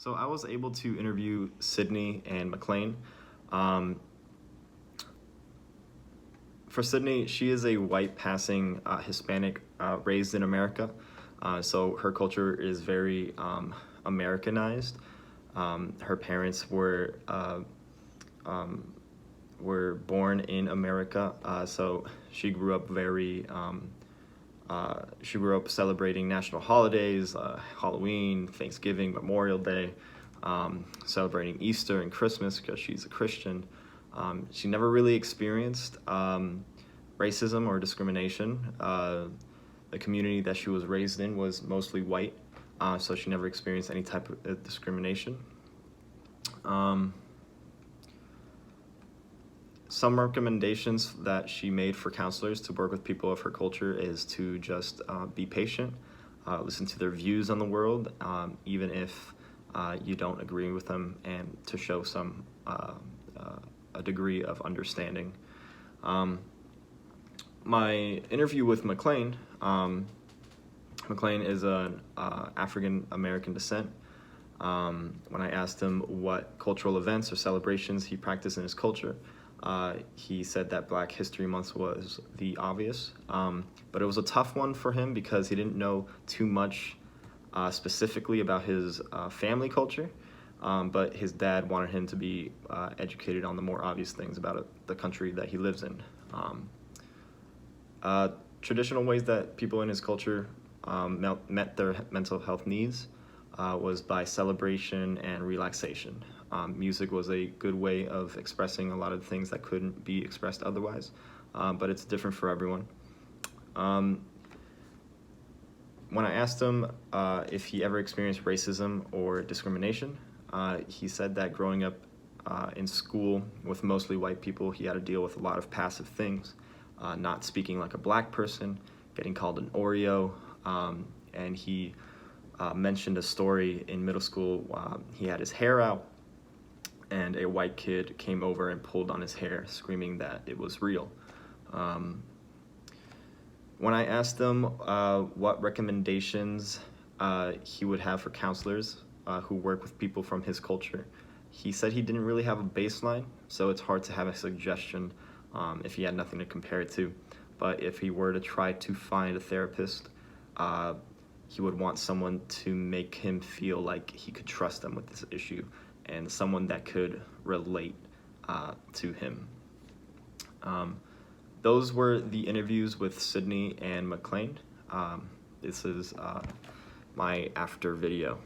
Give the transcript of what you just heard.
So I was able to interview Sydney and McLean. Um, for Sydney, she is a white passing Hispanic raised in America. So her culture is very Americanized. Her parents were born in America, so she grew up she grew up celebrating national holidays, Halloween, Thanksgiving, Memorial Day, celebrating Easter and Christmas because she's a Christian. She never really experienced racism or discrimination. The community that she was raised in was mostly white, so she never experienced any type of discrimination. Some recommendations that she made for counselors to work with people of her culture is to just be patient, listen to their views on the world, even if you don't agree with them, and to show some a degree of understanding. My interview with McLean, McLean is an African American descent. When I asked him what cultural events or celebrations he practiced in his culture, he said that Black History Month was the obvious, but it was a tough one for him because he didn't know too much specifically about his family culture, but his dad wanted him to be educated on the more obvious things about the country that he lives in. Traditional ways that people in his culture met their mental health needs was by celebration and relaxation. Music was a good way of expressing a lot of things that couldn't be expressed otherwise, but it's different for everyone. When I asked him if he ever experienced racism or discrimination, he said that growing up in school with mostly white people, he had to deal with a lot of passive things, not speaking like a Black person, getting called an Oreo, and he mentioned a story in middle school. He had his hair out, and a white kid came over and pulled on his hair, screaming that it was real. When I asked him what recommendations he would have for counselors who work with people from his culture, he said he didn't really have a baseline, so it's hard to have a suggestion if he had nothing to compare it to. But if he were to try to find a therapist, he would want someone to make him feel like he could trust them with this issue, and someone that could relate to him. Those were the interviews with Sydney and McLean. This is my after video.